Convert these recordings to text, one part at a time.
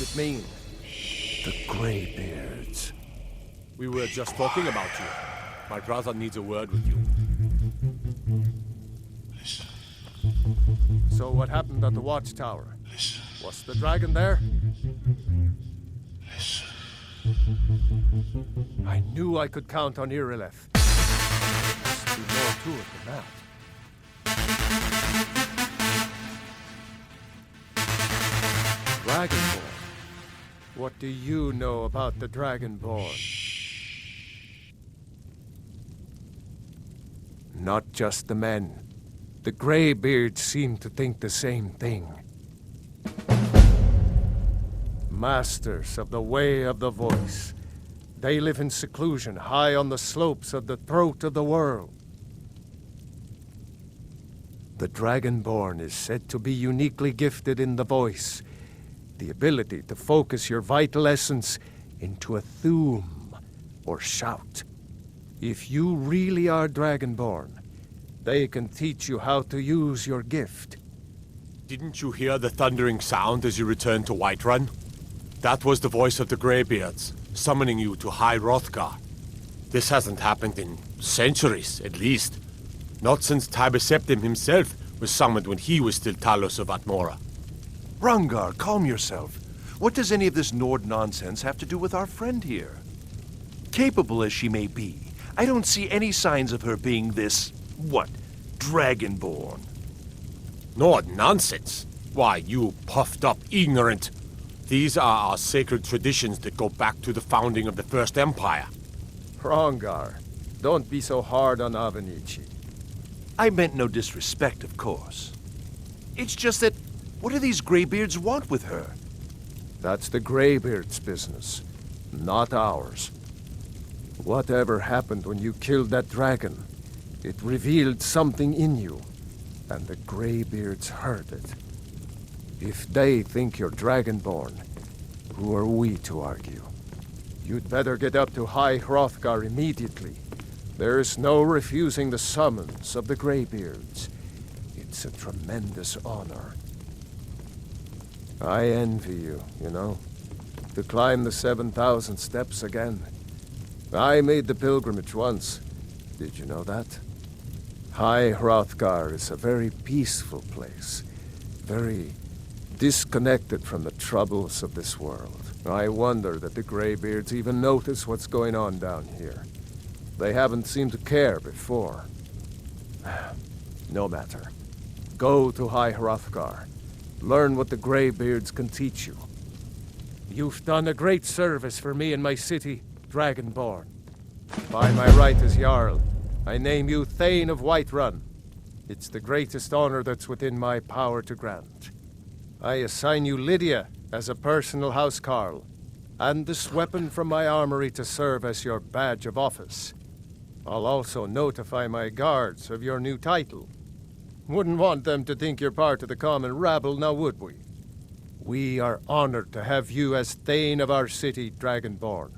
it mean? The Greybeards. We were just talking about you. My brother needs a word with you. Listen. So what happened at the watchtower? Listen. Was the dragon there? Listen. I knew I could count on Irileth. Must be more to it than that. Dragonborn. What do you know about the Dragonborn? Not just the men. The Greybeards seem to think the same thing. Masters of the way of the voice. They live in seclusion, high on the slopes of the throat of the world. The Dragonborn is said to be uniquely gifted in the voice, the ability to focus your vital essence into a thum, or shout. If you really are Dragonborn, they can teach you how to use your gift. Didn't you hear the thundering sound as you returned to Whiterun? That was the voice of the Greybeards, summoning you to High Hrothgar. This hasn't happened in centuries, at least. Not since Tiber Septim himself was summoned when he was still Talos of Atmora. Hrongar, calm yourself. What does any of this Nord nonsense have to do with our friend here? Capable as she may be, I don't see any signs of her being this, Dragonborn. Nord nonsense? Why, you puffed up ignorant. These are our sacred traditions that go back to the founding of the First Empire. Hrongar, don't be so hard on Avenici. I meant no disrespect, of course. It's just that, what do these Greybeards want with her? That's the Greybeards' business, not ours. Whatever happened when you killed that dragon, it revealed something in you, and the Greybeards heard it. If they think you're Dragonborn, who are we to argue? You'd better get up to High Hrothgar immediately. There's no refusing the summons of the Greybeards. It's a tremendous honor. I envy you, you know, to climb the 7,000 steps again. I made the pilgrimage once. Did you know that? High Hrothgar is a very peaceful place. Very disconnected from the troubles of this world. I wonder that the Greybeards even notice what's going on down here. They haven't seemed to care before. No matter. Go to High Hrothgar. Learn what the Greybeards can teach you. You've done a great service for me and my city, Dragonborn. By my right as Jarl, I name you Thane of Whiterun. It's the greatest honor that's within my power to grant. I assign you Lydia as a personal housecarl, and this weapon from my armory to serve as your badge of office. I'll also notify my guards of your new title. Wouldn't want them to think you're part of the common rabble, now would we? We are honored to have you as Thane of our city, Dragonborn.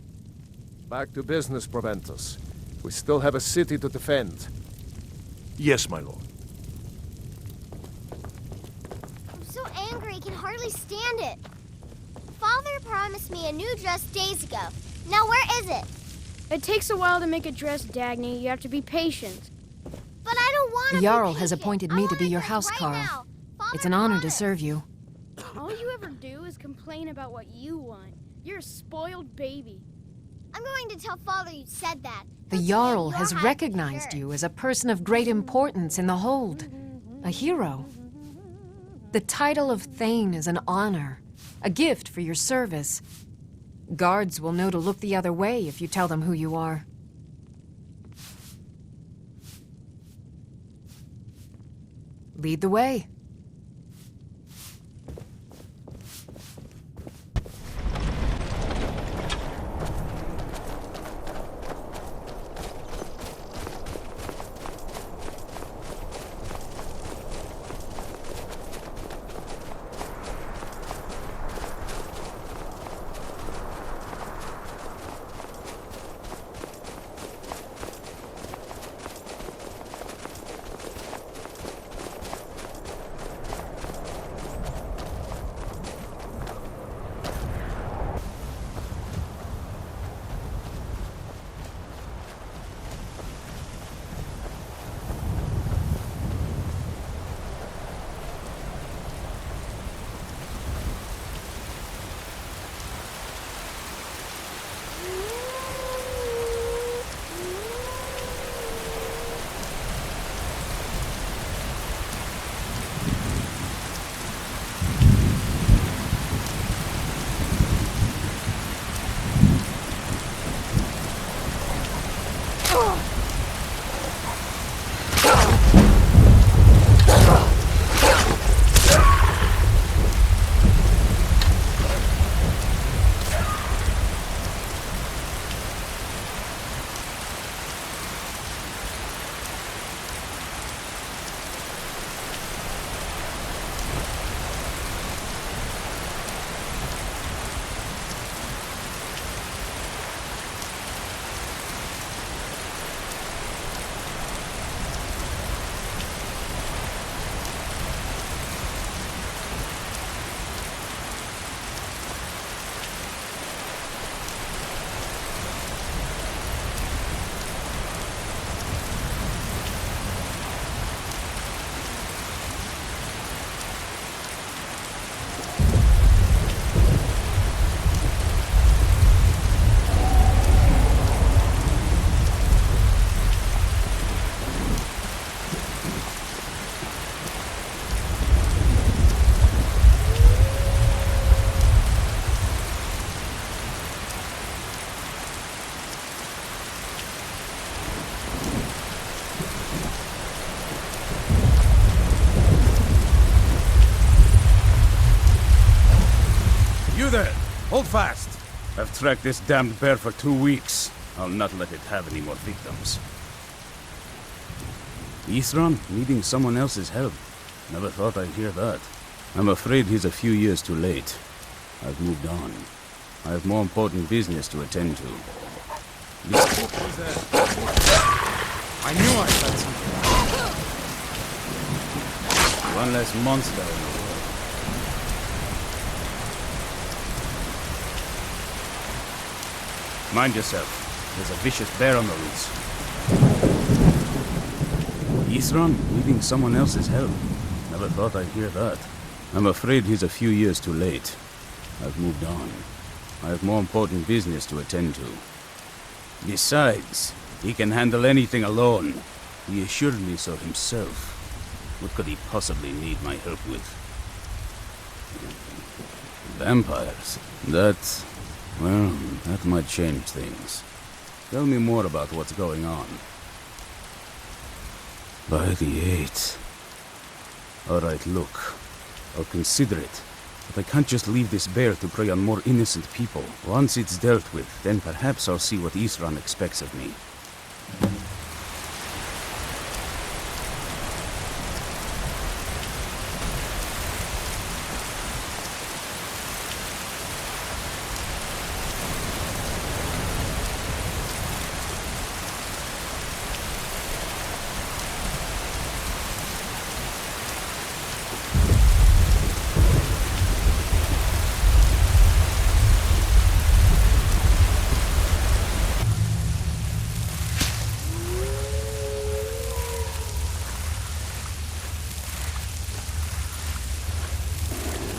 Back to business, Proventus. We still have a city to defend. Yes, my lord. I'm so angry I can hardly stand it. Father promised me a new dress days ago. Now where is it? It takes a while to make a dress, Dagny. You have to be patient. But I don't want to. The be Jarl patient. has appointed I me to want be a your dress housecarl. right now. Father It's an honor to promised. serve you. All you ever do is complain about what you want. You're a spoiled baby. I'm going to tell Father you said that. The He'll Jarl give you has your hat, recognized sure. you as a person of great importance in the Hold. A hero. The title of Thane is an honor, a gift for your service. Guards will know to look the other way if you tell them who you are. Lead the way. Hold fast! I've tracked this damned bear for 2 weeks. I'll not let it have any more victims. Isran needing someone else's help. Never thought I'd hear that. I'm afraid he's a few years too late. I've moved on. I have more important business to attend to. I knew I said something. One less monster in the world. Mind yourself. There's a vicious bear on the loose. Isran needing someone else's help. Never thought I'd hear that. I'm afraid he's a few years too late. I've moved on. I have more important business to attend to. Besides, he can handle anything alone. He assured me so himself. What could he possibly need my help with? Vampires. That might change things. Tell me more about what's going on. By the 8th. Alright, look. I'll consider it. But I can't just leave this bear to prey on more innocent people. Once it's dealt with, then perhaps I'll see what Isran expects of me.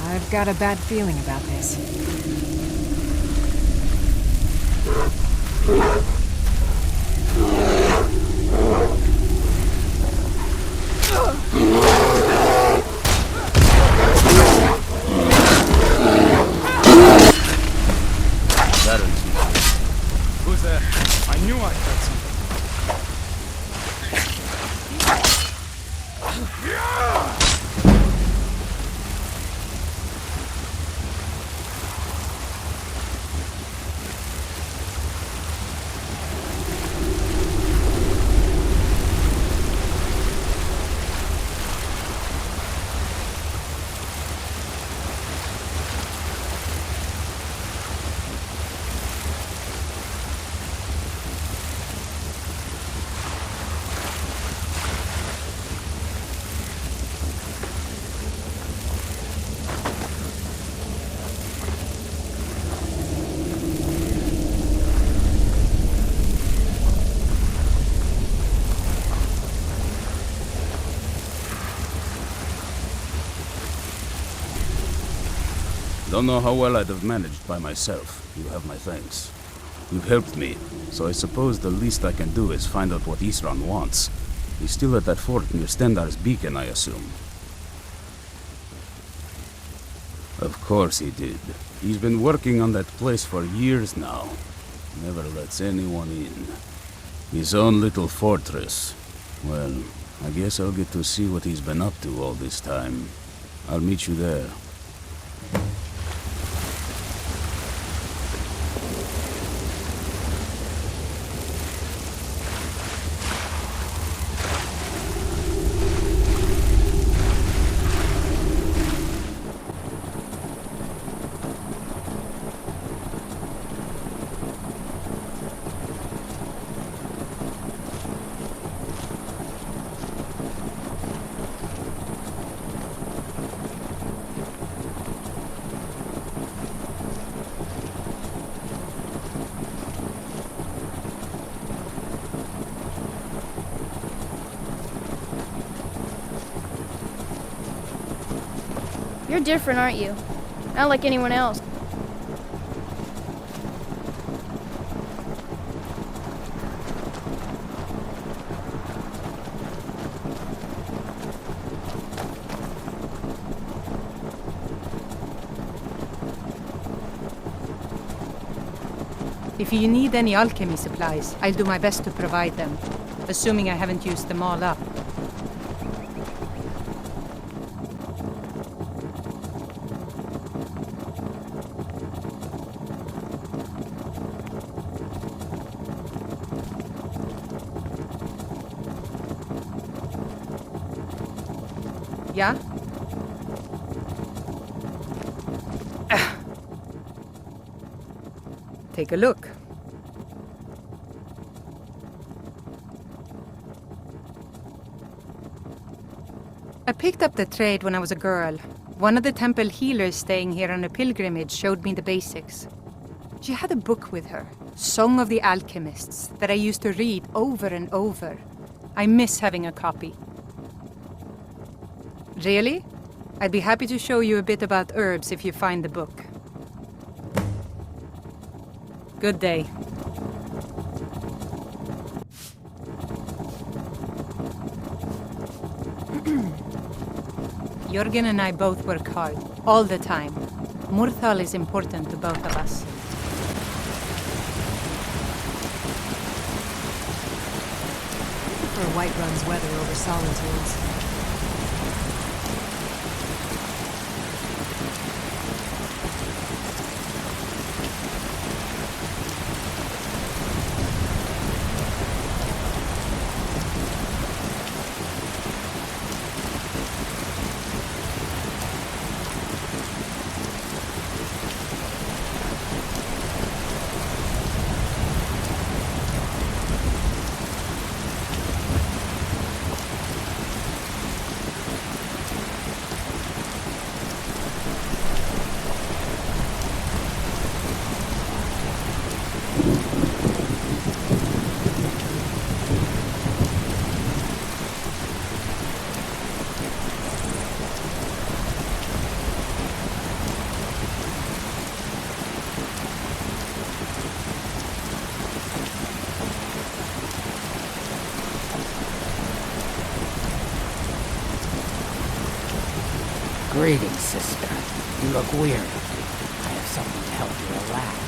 I've got a bad feeling about this. Who's there? I knew I heard something. Don't know how well I'd have managed by myself. You have my thanks. You've helped me, so I suppose the least I can do is find out what Isran wants. He's still at that fort near Stendar's beacon, I assume. Of course he did. He's been working on that place for years now. Never lets anyone in. His own little fortress. Well, I guess I'll get to see what he's been up to all this time. I'll meet you there. You're different, aren't you? Not like anyone else. If you need any alchemy supplies, I'll do my best to provide them, assuming I haven't used them all up. Yeah? Take a look. I picked up the trade when I was a girl. One of the temple healers staying here on a pilgrimage showed me the basics. She had a book with her, Song of the Alchemists, that I used to read over and over. I miss having a copy. Really? I'd be happy to show you a bit about herbs if you find the book. Good day. Jörgen and I both work hard, all the time. Murthal is important to both of us. For Whiterun's weather over Solitudes. Greetings, sister. You look weary. I have something to help you relax.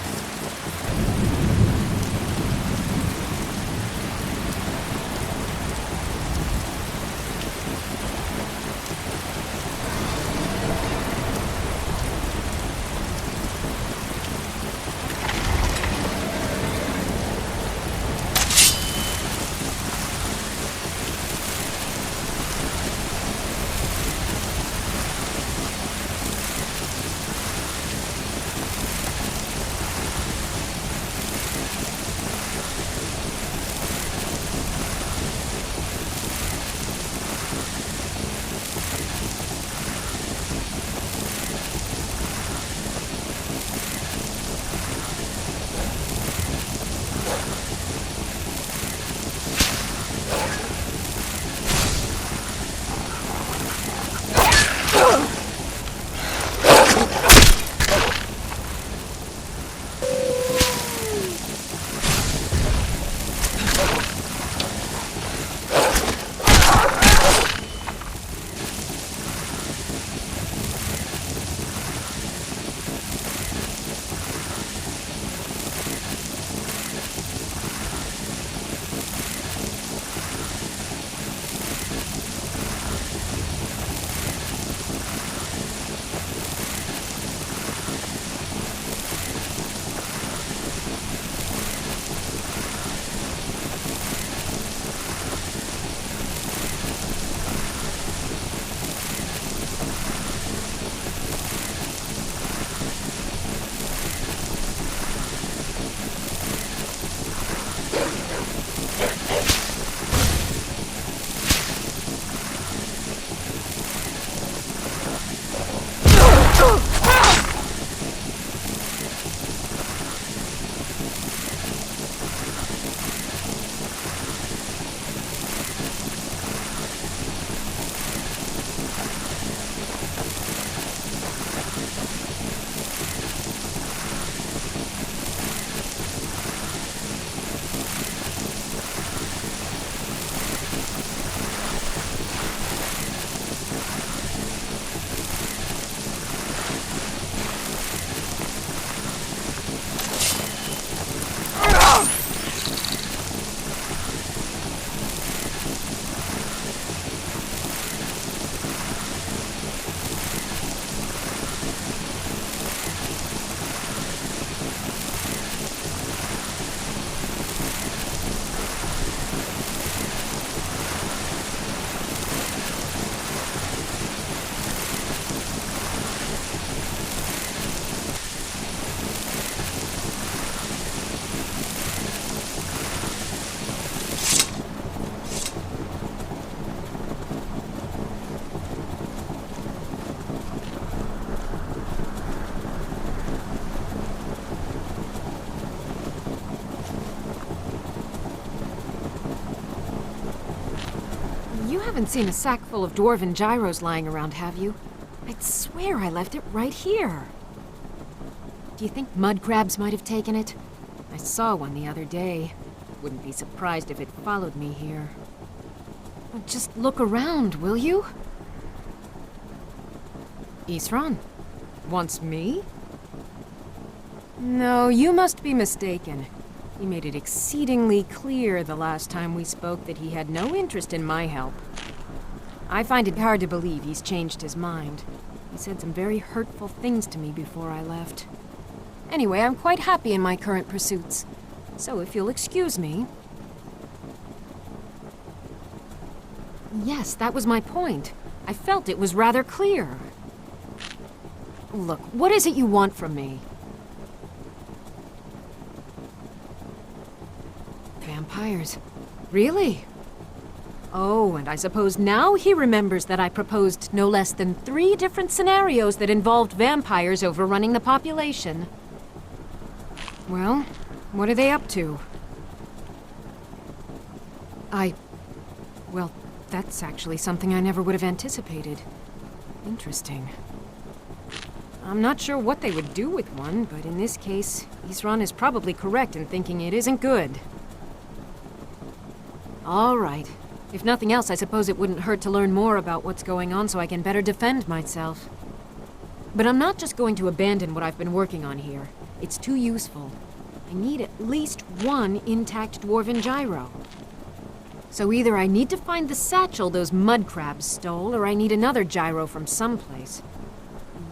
haven't seen a sack full of dwarven gyros lying around, have you? I'd swear I left it right here. Do you think mud crabs might have taken it? I saw one the other day. Wouldn't be surprised if it followed me here. Just look around, will you? Isran? Wants me? No, you must be mistaken. He made it exceedingly clear the last time we spoke that he had no interest in my help. I find it hard to believe he's changed his mind. He said some very hurtful things to me before I left. Anyway, I'm quite happy in my current pursuits. So if you'll excuse me... Yes, that was my point. I felt it was rather clear. Look, what is it you want from me? Vampires. Really? Oh, and I suppose now he remembers that I proposed no less than 3 different scenarios that involved vampires overrunning the population. Well, what are they up to? Well, that's actually something I never would have anticipated. Interesting. I'm not sure what they would do with one, but in this case, Isran is probably correct in thinking it isn't good. All right. If nothing else, I suppose it wouldn't hurt to learn more about what's going on so I can better defend myself. But I'm not just going to abandon what I've been working on here. It's too useful. I need at least 1 intact dwarven gyro. So either I need to find the satchel those mud crabs stole, or I need another gyro from someplace.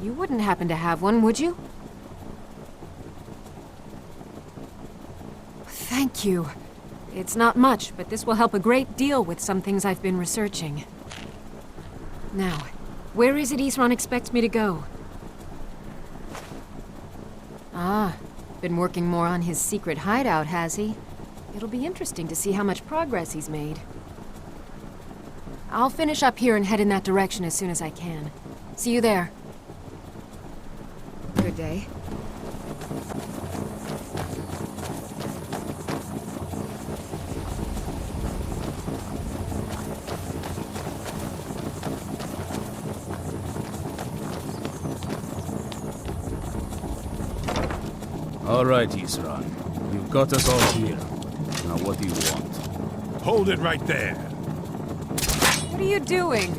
You wouldn't happen to have one, would you? Thank you. It's not much, but this will help a great deal with some things I've been researching. Now, where is it Isran expects me to go? Ah, been working more on his secret hideout, has he? It'll be interesting to see how much progress he's made. I'll finish up here and head in that direction as soon as I can. See you there. Good day. All right, Isran. You've got us all here. Now what do you want? Hold it right there. What are you doing?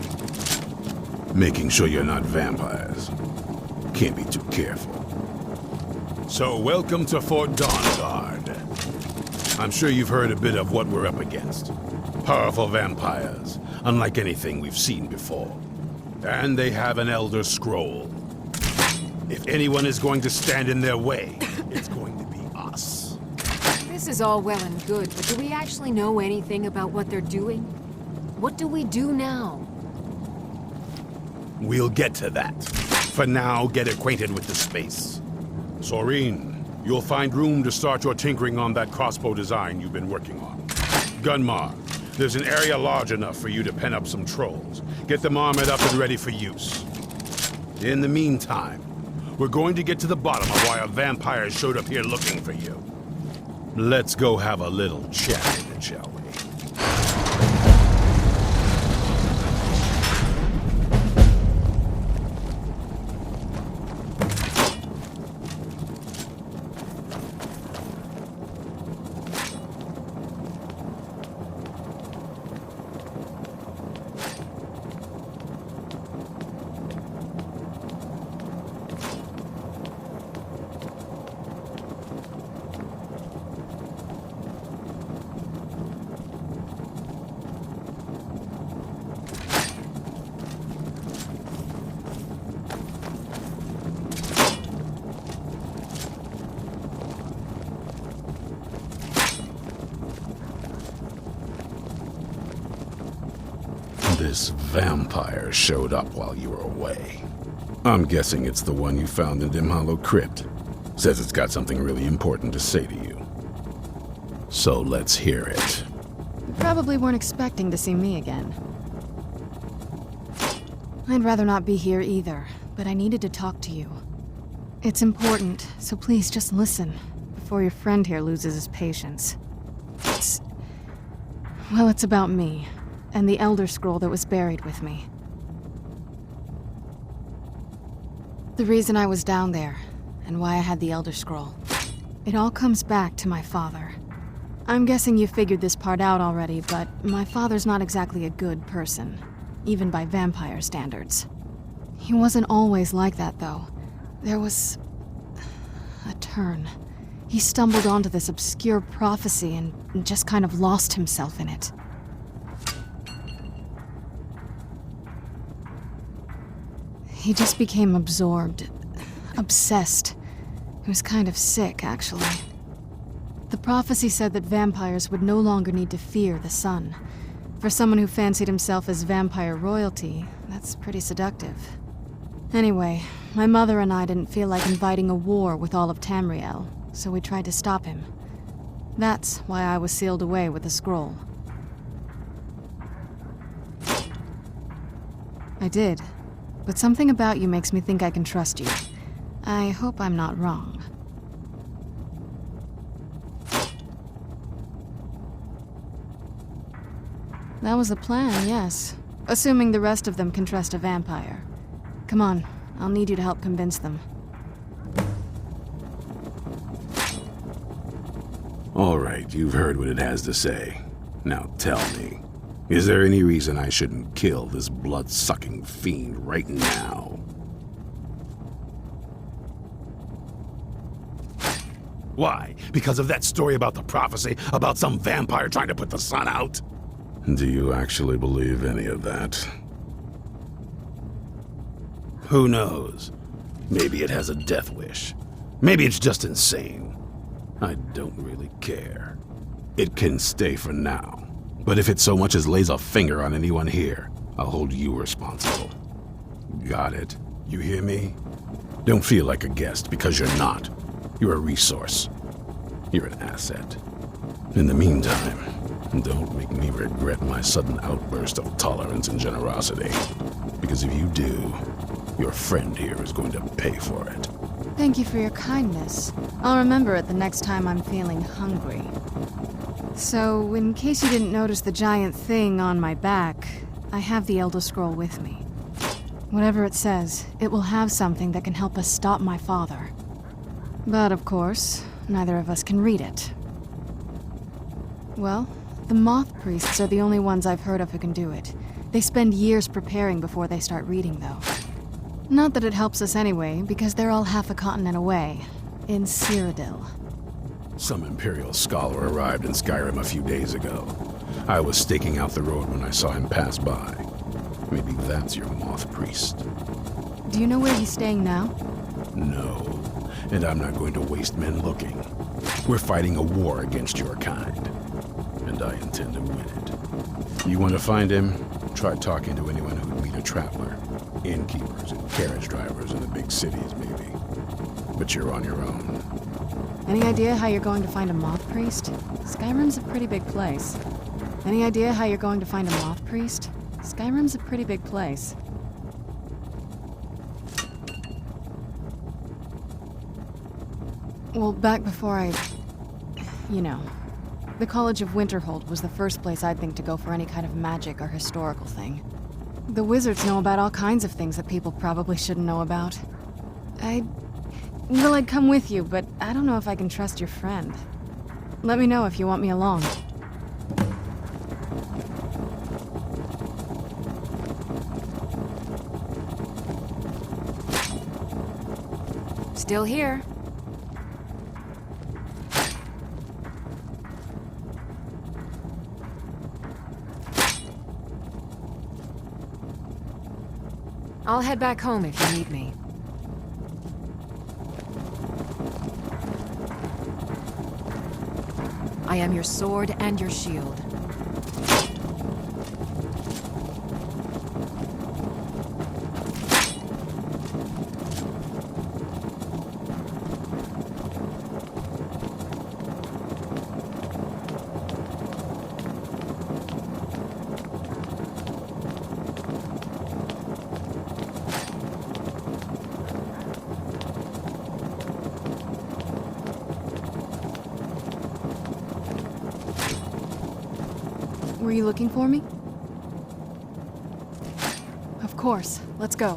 Making sure you're not vampires. Can't be too careful. So, welcome to Fort DAWNGUARD. I'm sure you've heard a bit of what we're up against. Powerful vampires, unlike anything we've seen before. And they have an Elder Scroll. If anyone is going to stand in their way, it's going to be us. This is all well and good, but do we actually know anything about what they're doing? What do we do now? We'll get to that. For now, get acquainted with the space. Soreen, you'll find room to start your tinkering on that crossbow design you've been working on. Gunmar, there's an area large enough for you to pen up some trolls. Get them armored up and ready for use. In the meantime, we're going to get to the bottom of why a vampire showed up here looking for you. Let's go have a little chat, shall we? This vampire showed up while you were away. I'm guessing it's the one you found in Dim Hollow Crypt. Says it's got something really important to say to you. So let's hear it. You probably weren't expecting to see me again. I'd rather not be here either, but I needed to talk to you. It's important, so please just listen, before your friend here loses his patience. Well, it's about me. and the Elder Scroll that was buried with me. The reason I was down there, and why I had the Elder Scroll. It all comes back to my father. I'm guessing you figured this part out already, but my father's not exactly a good person, even by vampire standards. He wasn't always like that, though. There was a turn. He stumbled onto this obscure prophecy and just kind of lost himself in it. He just became absorbed, obsessed. He was kind of sick, actually. The prophecy said that vampires would no longer need to fear the sun. For someone who fancied himself as vampire royalty, that's pretty seductive. Anyway, my mother and I didn't feel like inviting a war with all of Tamriel, so we tried to stop him. That's why I was sealed away with the scroll. I did, but something about you makes me think I can trust you. I hope I'm not wrong. That was the plan, yes. Assuming the rest of them can trust a vampire. Come on, I'll need you to help convince them. All right, you've heard what it has to say. Now tell me, is there any reason I shouldn't kill this blood-sucking fiend right now? Why? Because of that story about the prophecy, about some vampire trying to put the sun out? Do you actually believe any of that? Who knows? Maybe it has a death wish. Maybe it's just insane. I don't really care. It can stay for now. But if it so much as lays a finger on anyone here, I'll hold you responsible. Got it? You hear me? Don't feel like a guest, because you're not. You're a resource. You're an asset. In the meantime, don't make me regret my sudden outburst of tolerance and generosity. Because if you do, your friend here is going to pay for it. Thank you for your kindness. I'll remember it the next time I'm feeling hungry. So, in case you didn't notice the giant thing on my back, I have the Elder Scroll with me. Whatever it says, it will have something that can help us stop my father. But of course, neither of us can read it. Well, the Moth Priests are the only ones I've heard of who can do it. They spend years preparing before they start reading, though. Not that it helps us anyway, because they're all half a continent away, in Cyrodiil. Some Imperial scholar arrived in Skyrim a few days ago. I was staking out the road when I saw him pass by. Maybe that's your Moth Priest. Do you know where he's staying now? No, and I'm not going to waste men looking. We're fighting a war against your kind, and I intend to win it. You want to find him? Try talking to anyone who'd meet a traveler. Innkeepers and carriage drivers in the big cities, maybe. But you're on your own. Any idea how you're going to find a Moth Priest? Skyrim's a pretty big place. Any idea how you're going to find a Moth Priest? Skyrim's a pretty big place. Well, back before you know, the College of Winterhold was the first place I'd think to go for any kind of magic or historical thing. The wizards know about all kinds of things that people probably shouldn't know about. Well, I'd come with you, but I don't know if I can trust your friend. Let me know if you want me along. Still here. I'll head back home if you need me. I am your sword and your shield. Were you looking for me? course. Let's go.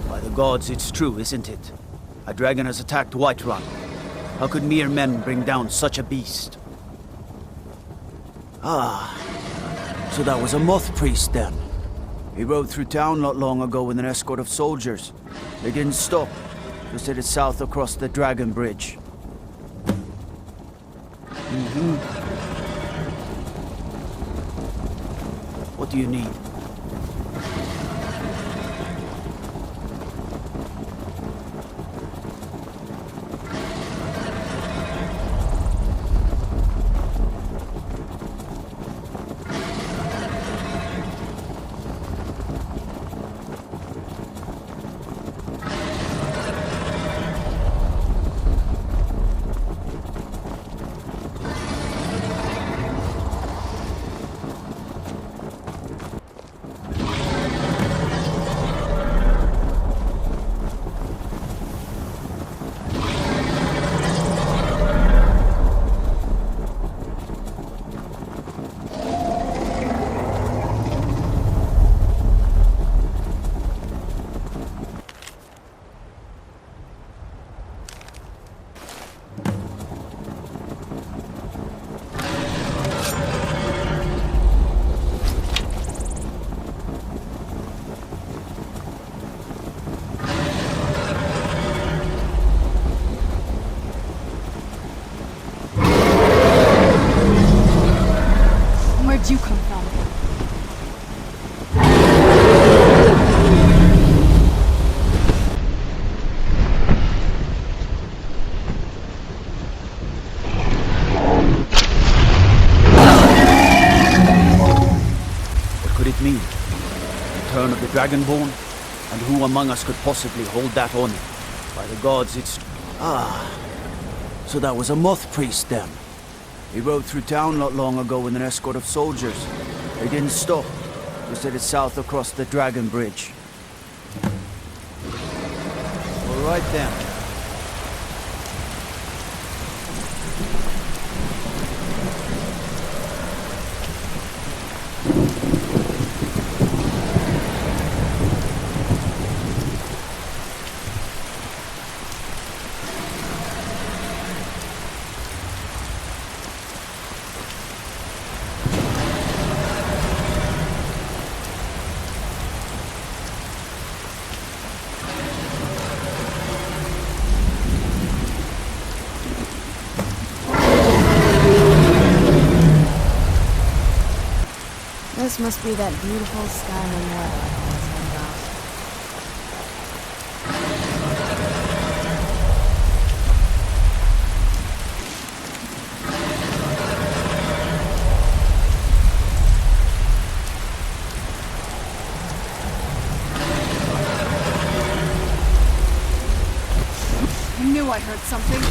By the gods, it's true, isn't it? A dragon has attacked Whiterun. How could mere men bring down such a beast? Ah, so that was a moth priest then. He rode through town not long ago with an escort of soldiers. They didn't stop, just headed south across the Dragon Bridge. What do you need? Where'd you come from? What could it mean? The turn of the Dragonborn? And who among us could possibly hold that honor? By the gods, it's... Ah, so that was a moth priest then. He rode through town not long ago with an escort of soldiers. They didn't stop, just headed south across the Dragon Bridge. All right then. This must be that beautiful Skyrim weather I was talking about. I knew I heard something.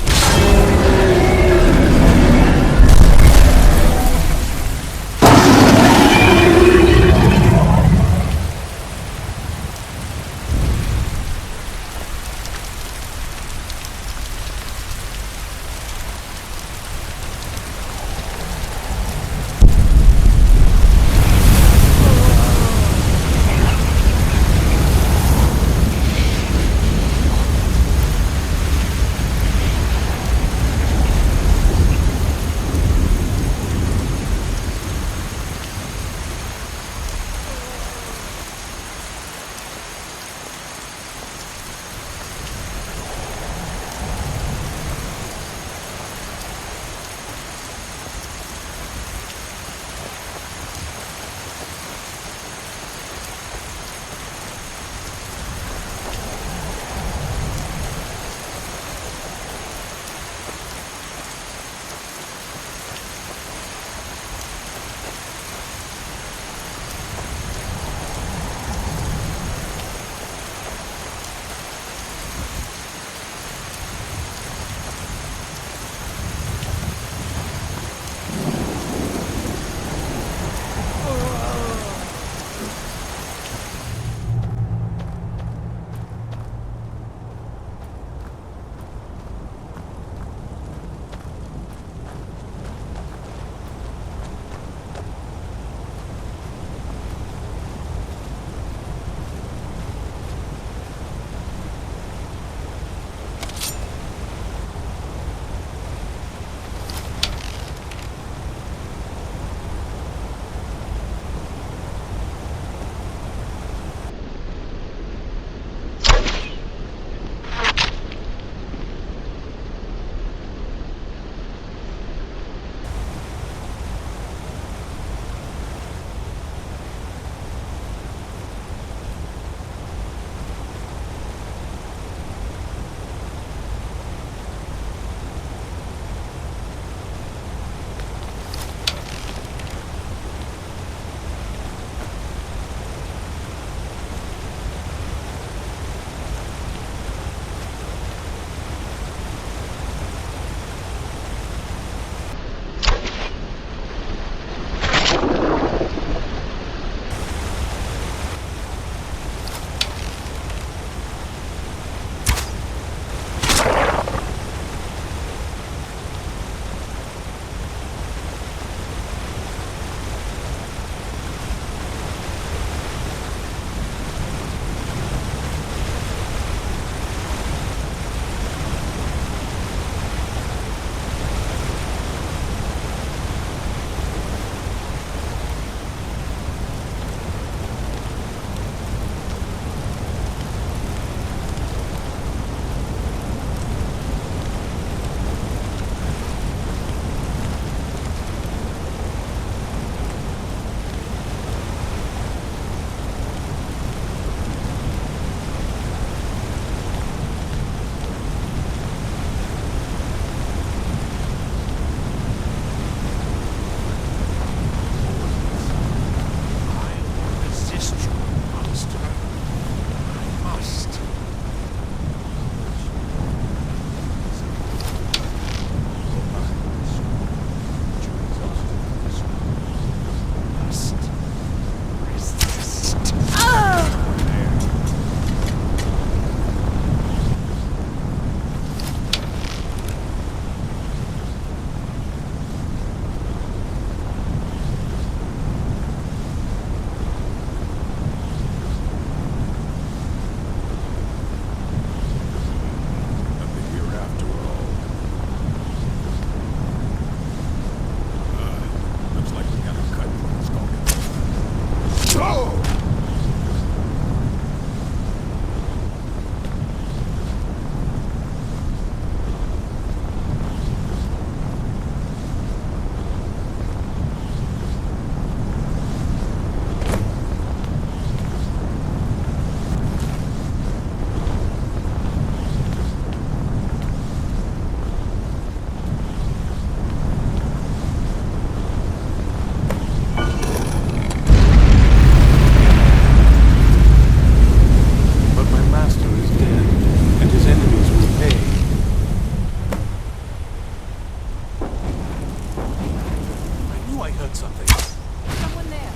I heard something. Someone there.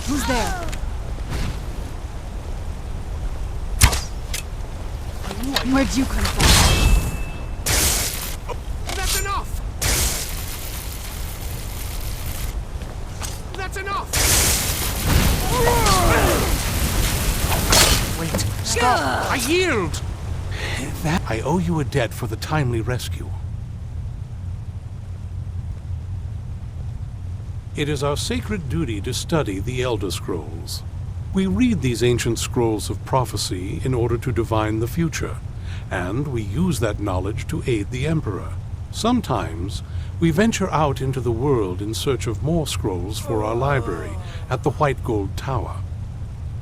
Who's there? Where'd you come from? That's enough! That's enough! Wait, stop! I yield! I owe you a debt for the timely rescue. It is our sacred duty to study the Elder Scrolls. We read these ancient scrolls of prophecy in order to divine the future, and we use that knowledge to aid the Emperor. Sometimes, we venture out into the world in search of more scrolls for our library at the White Gold Tower.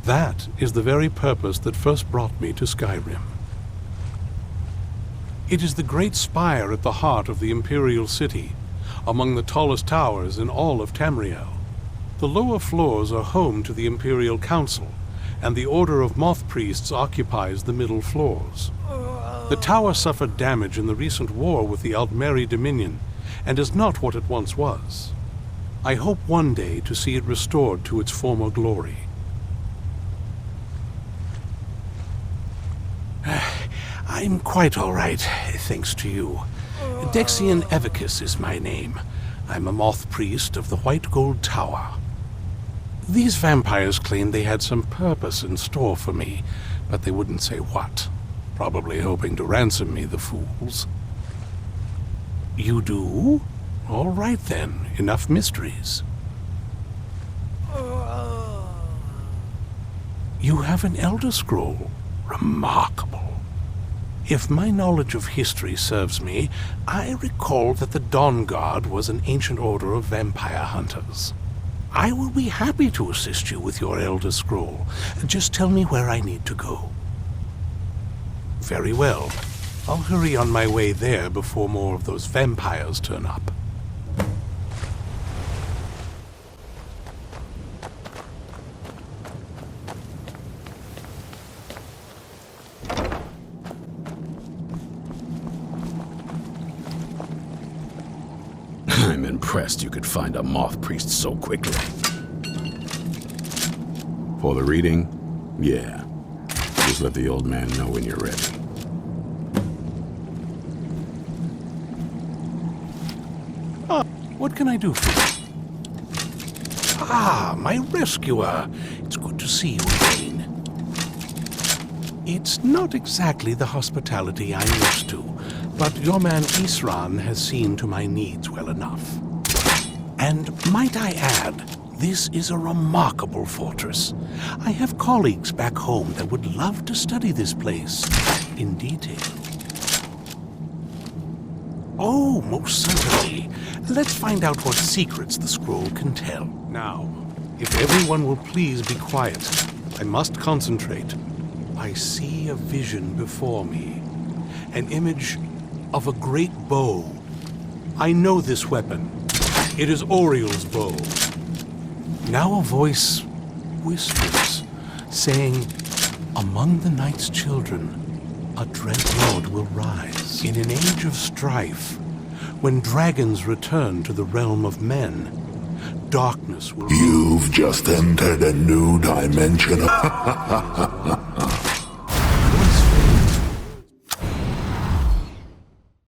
That is the very purpose that first brought me to Skyrim. It is the great spire at the heart of the Imperial City, among the tallest towers in all of Tamriel. The lower floors are home to the Imperial Council, and the Order of Moth Priests occupies the middle floors. The tower suffered damage in the recent war with the Altmeri Dominion, and is not what it once was. I hope one day to see it restored to its former glory. I'm quite all right, thanks to you. Dexian Evicus is my name. I'm a moth priest of the White Gold Tower. These vampires claimed they had some purpose in store for me, but they wouldn't say what. Probably hoping to ransom me, the fools. You do? All right then, enough mysteries. You have an Elder Scroll. Remarkable. If my knowledge of history serves me, I recall that the DAWNGUARD was an ancient order of vampire hunters. I will be happy to assist you with your Elder Scroll. Just tell me where I need to go. Very well. I'll hurry on my way there before more of those vampires turn up. I'm impressed you could find a moth priest so quickly. For the reading? Yeah. Just let the old man know when you're ready. What can I do for you? Ah, my rescuer. It's good to see you again. It's not exactly the hospitality I'm used to, but your man Isran has seen to my needs well enough. And might I add, this is a remarkable fortress. I have colleagues back home that would love to study this place in detail. Oh, most certainly. Let's find out what secrets the scroll can tell. Now, if everyone will please be quiet, I must concentrate. I see a vision before me. An image of a great bow. I know this weapon. It is Oriel's bow. Now a voice whispers, saying, among the night's children, a dread lord will rise. In an age of strife, when dragons return to the realm of men, darkness will... You've just entered a new dimension.